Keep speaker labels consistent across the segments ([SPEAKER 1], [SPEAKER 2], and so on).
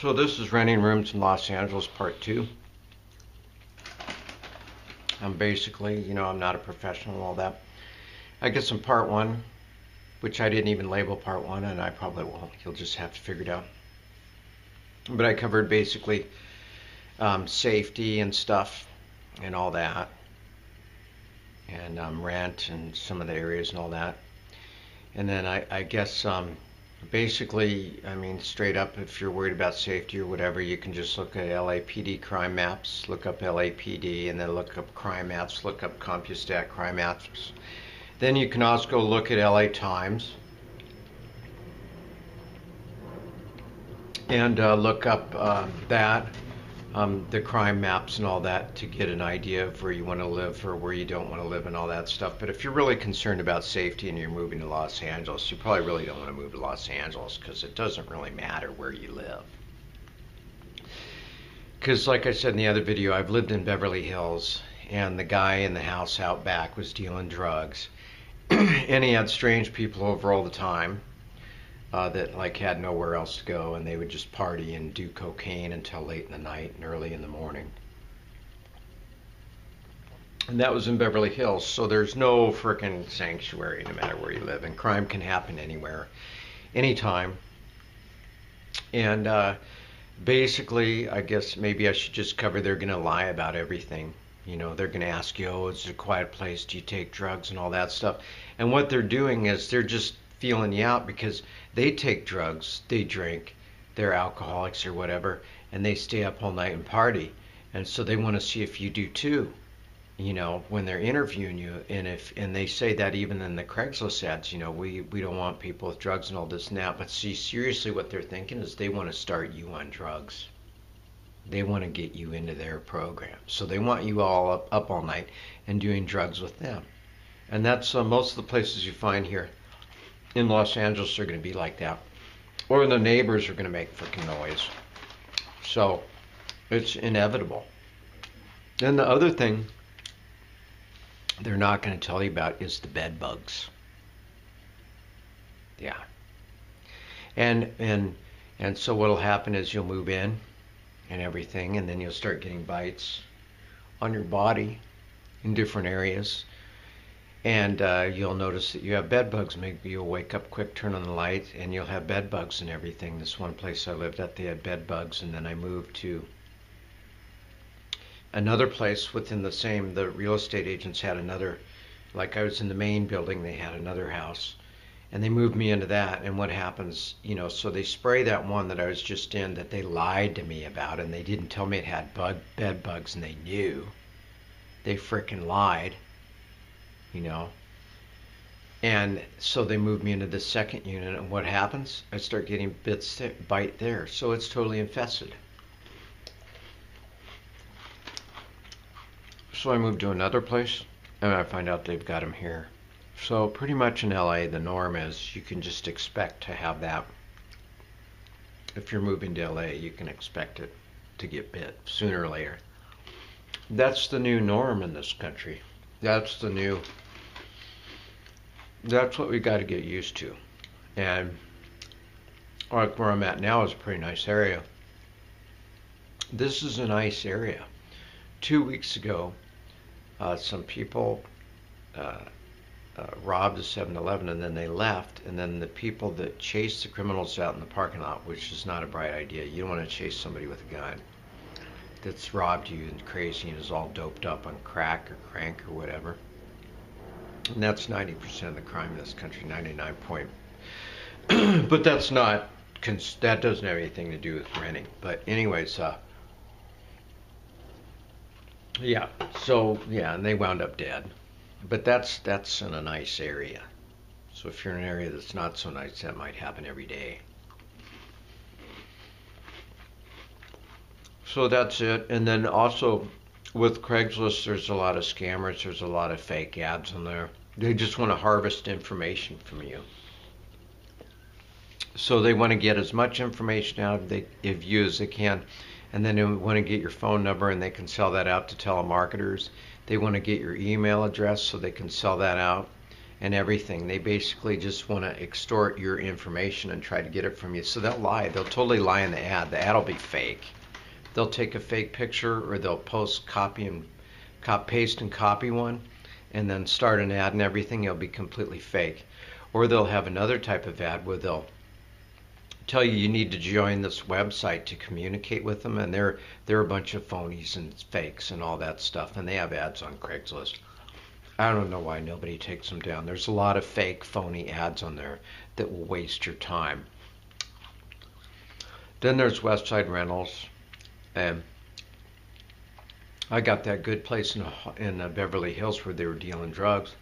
[SPEAKER 1] So this is renting rooms in Los Angeles, part two. I'm basically, I'm not a professional and all that. I guess in part one, which I didn't even label part one, and I probably won't. You'll just have to figure it out. But I covered basically safety and stuff and all that, and rent and some of the areas and all that. And then I guess basically, I mean, straight up, if you're worried about safety or whatever, you can just look at LAPD crime maps, look up LAPD, and then look up crime maps, look up CompuStat crime maps. Then you can also go look at LA Times and look up the crime maps and all that to get an idea of where you want to live or where you don't want to live and all that stuff. But if you're really concerned about safety and you're moving to Los Angeles, you probably really don't want to move to Los Angeles because it doesn't really matter where you live. Because like I said in the other video, I've lived in Beverly Hills, and the guy in the house out back was dealing drugs. And he had strange people over all the time that like had nowhere else to go, and they would just party and do cocaine until late in the night and early in the morning. And that was in Beverly Hills, so there's no frickin' sanctuary no matter where you live, and crime can happen anywhere, anytime. And basically, I guess maybe I should just cover they're gonna lie about everything. They're going to ask you, oh, it's a quiet place, do you take drugs and all that stuff. And what they're doing is they're just feeling you out because they take drugs, they drink, they're alcoholics or whatever, and they stay up all night and party. And so they want to see if you do too, when they're interviewing you. And they say that even in the Craigslist ads, we don't want people with drugs and all this and that. But see, seriously, what they're thinking is they want to start you on drugs. They want to get you into their program. So they want you all up all night and doing drugs with them. And that's most of the places you find here in Los Angeles are going to be like that. Or the neighbors are going to make freaking noise. So it's inevitable. Then the other thing they're not going to tell you about is the bed bugs. Yeah. And so what'll happen is you'll move in and everything, and then you'll start getting bites on your body in different areas, and you'll notice that you have bed bugs. Maybe you'll wake up quick, turn on the light, and you'll have bed bugs and everything. This one place I lived at, they had bed bugs, and then I moved to another place within the real estate agents had another, like I was in the main building, they had another house, and they moved me into that. And what happens, so they spray that one that I was just in that they lied to me about, and they didn't tell me it had bed bugs, and they knew. They frickin' lied, And so they moved me into the second unit, and what happens? I start getting bite there. So it's totally infested. So I moved to another place, and I find out they've got them here. So pretty much in LA, the norm is you can just expect to have that. If you're moving to LA, you can expect it to get bit sooner or later. That's the new norm in this country. That's what we got to get used to. And like where I'm at now is a pretty nice area. This is a nice area. 2 weeks ago, some people robbed a 7-Eleven, and then they left, and then the people that chased the criminals out in the parking lot, which is not a bright idea. You don't want to chase somebody with a gun that's robbed you and crazy and is all doped up on crack or crank or whatever. And that's 90% of the crime in this country, 99 point. But that doesn't have anything to do with renting. But anyways, yeah, so yeah, and they wound up dead. But that's in a nice area. So if you're in an area that's not so nice, that might happen every day. So that's it. And then also with Craigslist, there's a lot of scammers. There's a lot of fake ads on there. They just want to harvest information from you. So they want to get as much information out of you as they can. And then they want to get your phone number, and they can sell that out to telemarketers. They want to get your email address so they can sell that out. and everything. They basically just want to extort your information and try to get it from you. So they'll lie. They'll totally lie in the ad. The ad will be fake. They'll take a fake picture, or they'll post, paste and copy one, and then start an ad and everything. It'll be completely fake. Or they'll have another type of ad where they'll tell you you need to join this website to communicate with them, and they're a bunch of phonies and fakes and all that stuff, and they have ads on Craigslist. I don't know why nobody takes them down. There's a lot of fake, phony ads on there that will waste your time. Then there's Westside Rentals, and I got that good place in Beverly Hills where they were dealing drugs,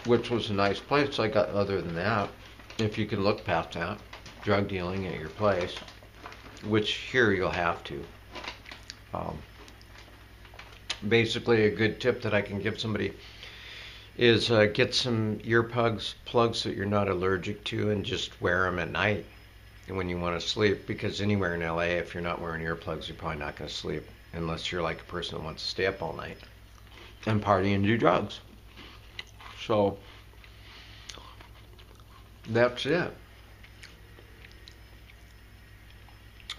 [SPEAKER 1] which was a nice place. I got, other than that, if you can look past that, drug dealing at your place, which here you'll have to. Basically, a good tip that I can give somebody is get some plugs that you're not allergic to, and just wear them at night when you want to sleep, because anywhere in LA, if you're not wearing earplugs, you're probably not going to sleep unless you're like a person that wants to stay up all night and party and do drugs. So that's it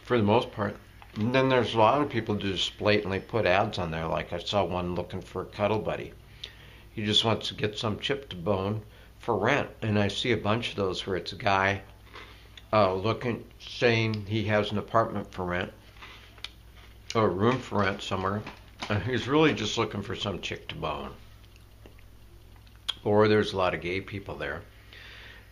[SPEAKER 1] for the most part. And then there's a lot of people who just blatantly put ads on there. Like I saw one looking for a cuddle buddy. He just wants to get some chip to bone for rent. And I see a bunch of those where it's a guy saying he has an apartment for rent, or a room for rent somewhere, and he's really just looking for some chick to bone. Or there's a lot of gay people there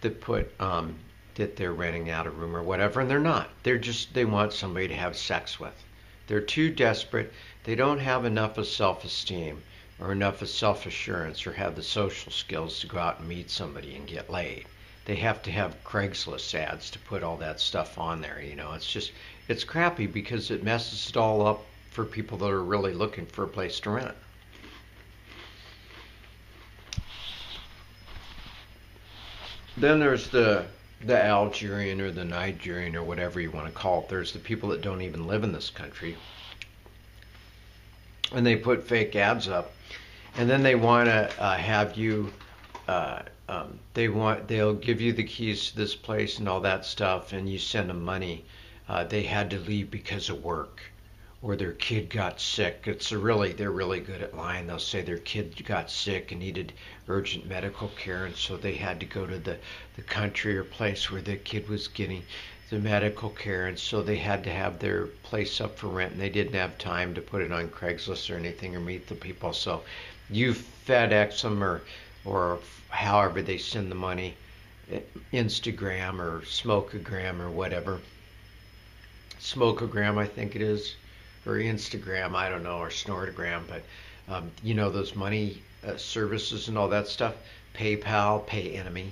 [SPEAKER 1] that put that they're renting out a room or whatever, and they're not. They want somebody to have sex with. They're too desperate. They don't have enough of self-esteem or enough of self-assurance or have the social skills to go out and meet somebody and get laid. They have to have Craigslist ads to put all that stuff on there. It's crappy because it messes it all up for people that are really looking for a place to rent. Then there's the Algerian or the Nigerian or whatever you want to call it. There's the people that don't even live in this country, and they put fake ads up, and then they want to have you. They'll give you the keys to this place and all that stuff, and you send them money. They had to leave because of work, or their kid got sick. They're really good at lying. They'll say their kid got sick and needed urgent medical care, and so they had to go to the country or place where the kid was getting the medical care, and so they had to have their place up for rent, and they didn't have time to put it on Craigslist or anything or meet the people. So you FedEx them or however they send the money, Instagram or Smokeagram or whatever. Smokeagram, I think it is, or Instagram, I don't know, or Snortagram, but those money services and all that stuff, PayPal, PayEnemy,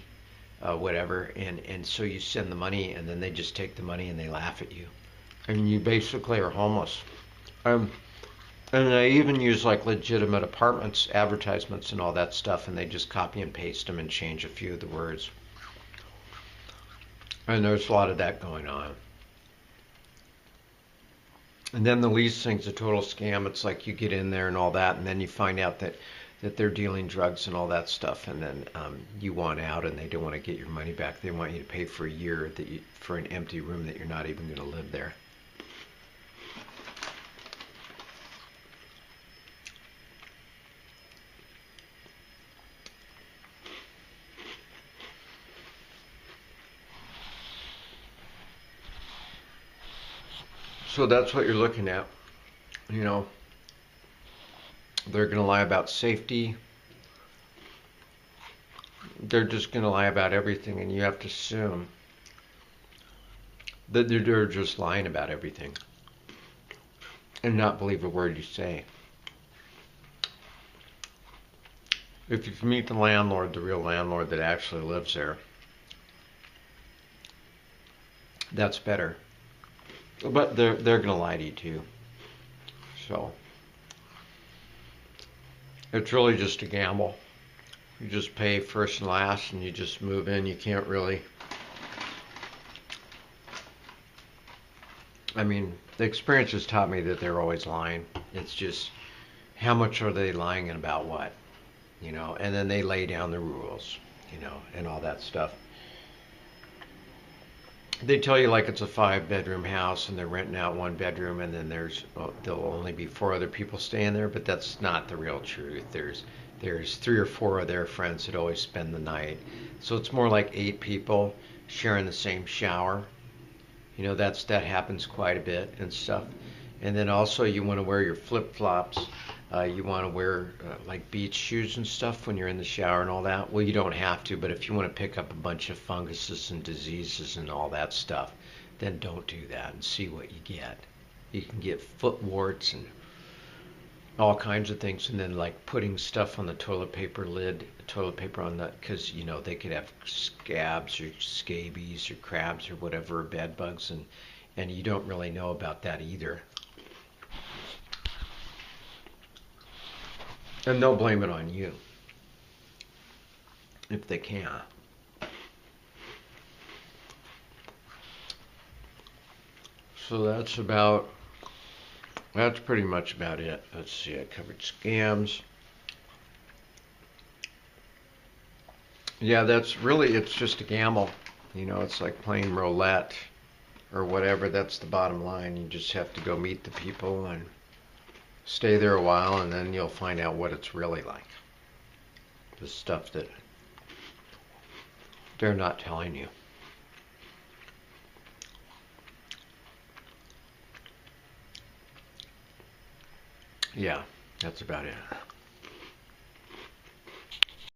[SPEAKER 1] whatever, and so you send the money, and then they just take the money and they laugh at you, and you basically are homeless. And they even use like legitimate apartments, advertisements and all that stuff, and they just copy and paste them and change a few of the words. And there's a lot of that going on. And then the lease thing's a total scam. It's like you get in there and all that, and then you find out that they're dealing drugs and all that stuff, and then you want out, and they don't want to get your money back. They want you to pay for a year for an empty room that you're not even going to live there. So that's what you're looking at. They're going to lie about safety. They're just going to lie about everything, and you have to assume that they're just lying about everything and not believe a word you say. If you can meet the landlord, the real landlord that actually lives there, that's better. But they're going to lie to you too. So it's really just a gamble. You just pay first and last, and you just move in. You can't really. The experience has taught me that they're always lying. It's just, how much are they lying and about what? and then they lay down the rules, and all that stuff. They tell you like it's a 5 bedroom house and they're renting out 1 bedroom, and then there'll only be 4 other people staying there, but that's not the real truth. There's 3 or 4 of their friends that always spend the night, so it's more like 8 people sharing the same shower. That happens quite a bit and stuff. And then also you want to wear your flip flops. You want to wear like beach shoes and stuff when you're in the shower and all that. Well, you don't have to, but if you want to pick up a bunch of funguses and diseases and all that stuff, then don't do that and see what you get. You can get foot warts and all kinds of things, and then like putting stuff on the toilet paper lid, toilet paper on the, because they could have scabs or scabies or crabs or whatever, or bed bugs, and you don't really know about that either. And they'll blame it on you if they can. So that's pretty much about it. Let's see, I covered scams. Yeah, it's just a gamble. It's like playing roulette or whatever. That's the bottom line. You just have to go meet the people and stay there a while, and then you'll find out what it's really like. The stuff that they're not telling you. Yeah, that's about it.